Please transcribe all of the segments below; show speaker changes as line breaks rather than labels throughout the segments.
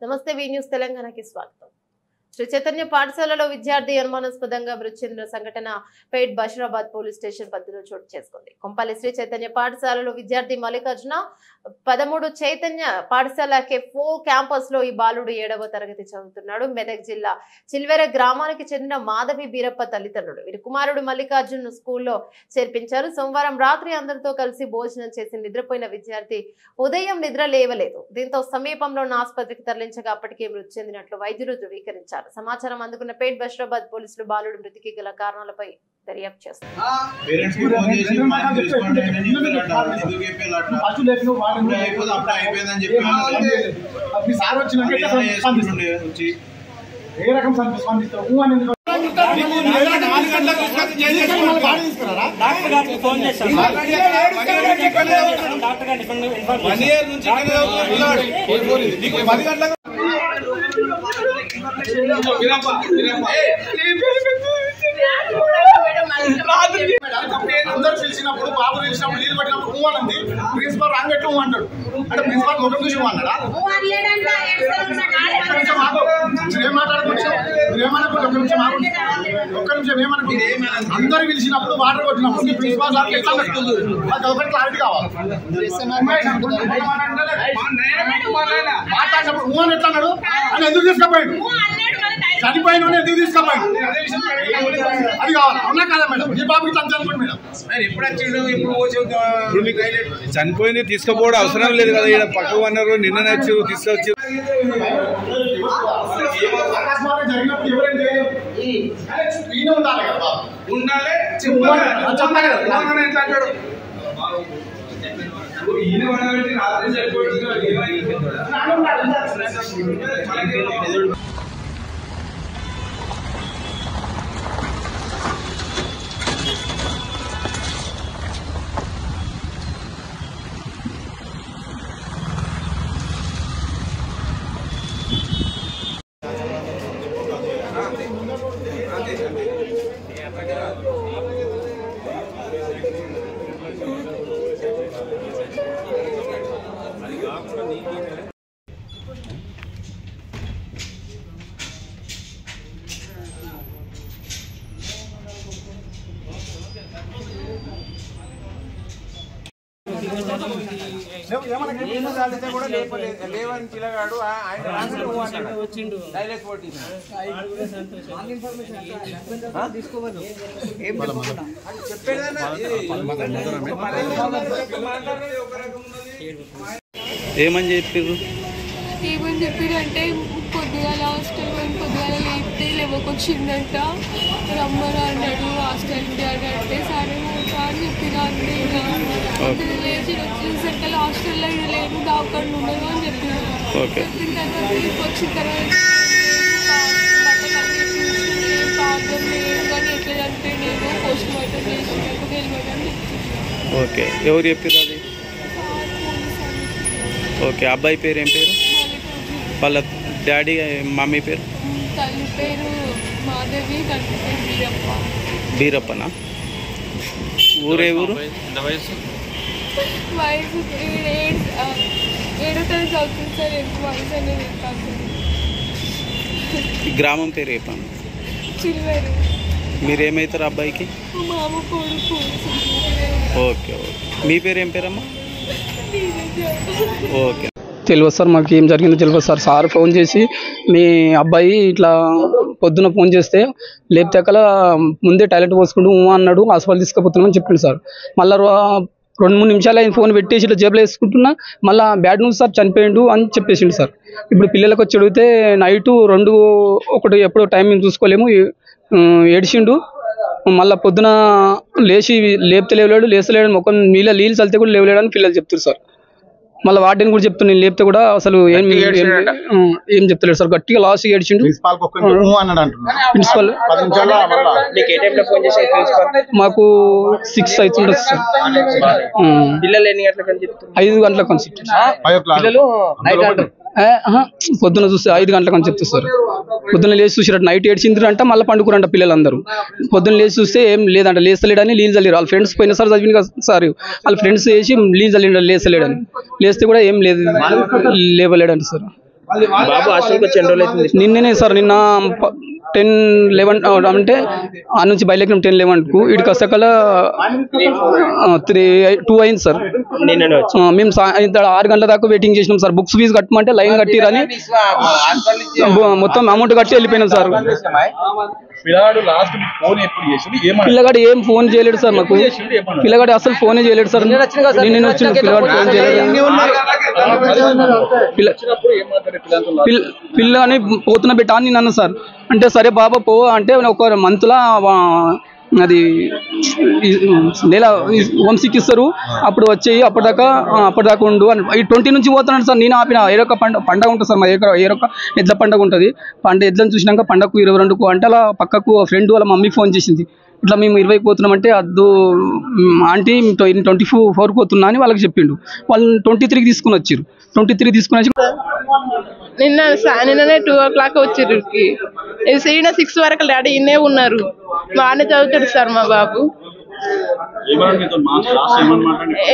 నమస్తే వి న్యూస్ తెలంగాణకి స్వాగతం. శ్రీ చైతన్య పాఠశాలలో విద్యార్థి అనుమానాస్పదంగా మృతి చెందిన సంఘటన పేట్ బషీరాబాద్ పోలీస్ స్టేషన్ పరిధిలో చోటు చేసుకుంది. కొంపల్లి శ్రీ చైతన్య పాఠశాలలో విద్యార్థి మల్లికార్జున 13 చైతన్య పాఠశాల K4 క్యాంపస్ లో ఈ బాలుడు 7వ తరగతి చదువుతున్నాడు. మెదక్ జిల్లా చిల్వెర గ్రామానికి చెందిన మాధవి బీరప్ప తల్లిదండ్రులు వీరి కుమారుడు మల్లికార్జున్ స్కూల్లో చేర్పించారు. సోమవారం రాత్రి అందరితో కలిసి భోజనం చేసి నిద్రపోయిన విద్యార్థి ఉదయం నిద్ర లేవలేదు. దీంతో సమీపంలో ఉన్న ఆసుపత్రికి తరలించగా అప్పటికే మృతి చెందినట్లు వైద్యులు ధృవీకరించారు. సమాచారం అందుకున్న పేట్ బషీరాబాద్ పోలీసులు బాలుడు మృతికి గల కారణాలపై దర్యాప్తు చేస్తారు.
అందరూ పిలిచినప్పుడు బాబు పిలిచినప్పుడు నీళ్ళు పట్టినప్పుడు పువ్వనంది ప్రిన్సిపల్ రాంగట్టు అంటాడు అంటే ప్రిన్సిపల్ ముఖం చూసి అన్నాడా ఏం మాట్లాడుకుంటాం ఒక్క నిమిషం ఏమనుకో అందరు పిలిచినప్పుడు వాటర్ కొట్టినప్పుడు ప్రిన్సిపల్ సార్ ఎట్లా ఒకటి క్లారిటీ కావాలి. మాట్లాడినప్పుడు పువ్వని ఎట్లా అన్నాడు అని ఎందుకు తీసుకపోయాడు చనిపోయిన ఎందుకు తీసుకపోయాడు అది కావాలి. అవునా కదా మేడం? ఈ బాబుకి ఇట్లా అనుకోండి మేడం.
చనిపోయింది తీసుకుపోవడం అవసరం లేదు కదా. ఇక్కడ పక్కకు అన్నారు నిన్న నచ్చు తీసుకొచ్చి
జరిగినప్పుడు ఎవరేం చేయలేదు ఉండాలి కదా ఉండాలి
కూడా లేవని పిల్లగాడు ఆయన వచ్చిండు డైలెక్ట్ పోటీ
ఏమని చెప్పారు
అంటే పొద్దుగాల హాస్టల్ పొద్దుగాల లేపితే లేవకొచ్చిందంట రమ్మని అన్నాడు హాస్టల్కి అని అంటే సరే అని చెప్పిన అంటే లేచి వచ్చేసరికి హాస్టల్లో లేదు దావకుండా ఉండదు అని చెప్పిన చెప్పిన తర్వాత వచ్చిన తర్వాత ప్రాబ్లం లేదు కానీ ఎట్లా అంటే నేను పోస్ట్ మార్టం చేసినట్టు తెలియదు అని చెప్తున్నాను.
ఓకే ఎవరు చెప్పారు అది? ఓకే అబ్బాయి పేరు ఏం పేరు? వాళ్ళ డాడీ మమ్మీ పేరు?
తల్లి పేరు మాధవి, తండ్రి పేరు బీరప్ప.
బీరప్పనా? ఊరే ఊరు?
వయసు 7వ తరగతి చదువుతుంది సార్. ఎంత వయసు అనేది
గ్రామం పేరు చెప్పండి.
చిల్వేరు.
మీరేమవుతారు అబ్బాయికి?
మామ కొడుకు.
Okay okay. మీ పేరు ఏం పేరమ్మా? ఓకే.
తెలియదు సార్, మాకు ఏం జరిగిందో తెలియదు సార్. సార్ ఫోన్ చేసి మీ అబ్బాయి ఇట్లా పొద్దున ఫోన్ చేస్తే లేపితే అక్కడ ముందే టాయిలెట్ పోసుకుంటూ అన్నాడు, హాస్పిటల్ తీసుకుపోతున్నామని చెప్పింది సార్. మళ్ళీ 2-3 నిమిషాలు ఆయన ఫోన్ పెట్టేసి ఇట్లా జేబులో వేసుకుంటున్నా మళ్ళీ బ్యాడ్ న్యూస్ సార్ చనిపోయిండు అని చెప్పేసిండు సార్. ఇప్పుడు పిల్లలకు వచ్చి అడిగితే నైటు 2-1 ఎప్పుడో టైమింగ్ చూసుకోలేము ఏడిచిండు. మళ్ళీ పొద్దున లేచి లేపితే లేవలేడు, లేస్తలేడు, మొక్క నీళ్ళు చల్లితే కూడా లేవలేడని పిల్లలు చెప్తారు సార్. మళ్ళీ వాటిని కూడా చెప్తున్నా నేను లేపితే కూడా అసలు ఏం చెప్తలేడు సార్. గట్టిగా లాస్ట్ ఏడ్చిండు ప్రిన్సిపల్. మాకు 6 అవుతుండదు సార్. 5 గంటలకు అని చెప్తారు. పొద్దున చూస్తే 5 గంటలకు అని చెప్తారు సార్. పొద్దున్న లేచి చూసినట్టు నైట్ ఏడ్చిందంట, మళ్ళీ పండుకురంట పిల్లలందరూ. పొద్దున్న లేచి చూస్తే ఏం లేదంట, లేస్తలేడని నీళ్ళు చల్లిరు వాళ్ళ ఫ్రెండ్స్. పోయిన సార్ చదివిన కదా సార్, వాళ్ళ ఫ్రెండ్స్ వేసి నీళ్ళు చల్లిండ లేస్తలేడని. లేస్తే కూడా ఏం లేదు, లేవలేడంట సార్.
బాబు హాస్టల్కి వచ్చి ఎన్ని రోజులు అవుతుంది?
నిన్ననే సార్, నిన్న 10-11 అంటే ఆ నుంచి బయలుదేరిన 10-11కు ఇక్కడికి వస్తాకల 2 అయింది సార్.
నిన్ననే వచ్చి
మేము 6 గంటల దాకా వెయిటింగ్ చేసినాం సార్. బుక్స్ ఫీజు కట్టమంటే లైన్ కట్టిరని మొత్తం అమౌంట్ కట్టి వెళ్ళిపోయినాం సార్. పిల్లగాడు ఏం ఫోన్ చేయలేడు సార్ మాకు. పిల్లగాడు అసలు ఫోనే చేయలేడు సార్. నిన్న వచ్చిన పిల్లగాడు ఫోన్ చేయలేడు. పిల్లని పోతున్న బిడ్డ అని నన్ను సార్ అంటే సరే బాబా పో అంటే ఒక మంత్లా అది నెల హోమ్సిక్ ఇస్తారు, అప్పుడు వచ్చేయి అప్పటిదాకా ఉండు అని. ఈ 20 నుంచి పోతున్నాడు సార్. నేను ఆపిన ఏరొక పండగ ఉంటుంది సార్, మా ఏరొక ఎడ్ల పండగ ఉంటుంది. ఎడ్లను చూసినాక పండగకు 22కు అంటే అలా పక్కకు ఫ్రెండ్ వాళ్ళ మమ్మీకి ఫోన్ చేసింది, ఇట్లా మేము 20కి పోతున్నామంటే అద్దు ఆంటీ 24కి పోతున్నా అని వాళ్ళకి చెప్పిండు. వాళ్ళు 23కి తీసుకుని వచ్చారు. 23 తీసుకుని వచ్చి
నిన్ననే 2 o'clock వచ్చిర్రు. 6 వరకు డాడీ ఇన్నే ఉన్నారు. బాగానే చదువుతాడు సార్ మా బాబు.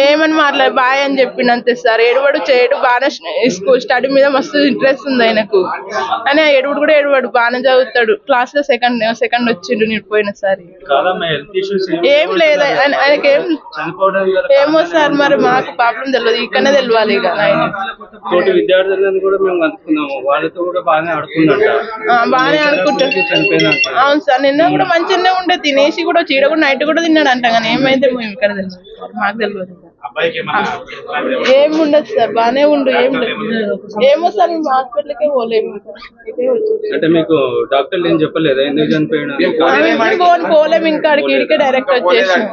ఏమని మాట్లాడు బాయ్ అని చెప్పిండు అంతే సార్. ఏడువాడు చేయడు బాగానే, స్కూల్ స్టడీ మీద మస్తు ఇంట్రెస్ట్ ఉంది ఆయనకు అని. ఏడువాడు కూడా ఏడువాడు బాగానే చదువుతాడు. క్లాస్ లో సెకండ్ వచ్చిండు నేను పోయినసారి. ఏం లేదు ఆయనకి ఏమో సార్, మరి మాకు ప్రాబ్లం తెలియదు, ఇక్కడనే తెలియాలి. ఇక
విద్యార్థులను కూడా మేము అనుకున్నాము, వాళ్ళతో కూడా బాగానే
బాగానే ఆడుకుంటాడు. అవును సార్, నిన్న కూడా మంచిగానే ఉండే, తినేసి కూడా చీడ కూడా నైట్ కూడా తిన్నాడు అంట. కానీ ఏమైతే మేము ఇక్కడ తెలియదు, మాకు తెలియదు. ఏముండదు సార్, బాగానే ఉండు. ఏమో సార్, మేము హాస్పిటల్కే పోలేము.
అంటే మీకు డాక్టర్లు ఏం చెప్పలేదా ఎందుకు చనిపోయాడు?
పోలేము ఇంకా, అడిగి ఇడికే డైరెక్ట్ వచ్చేసాం.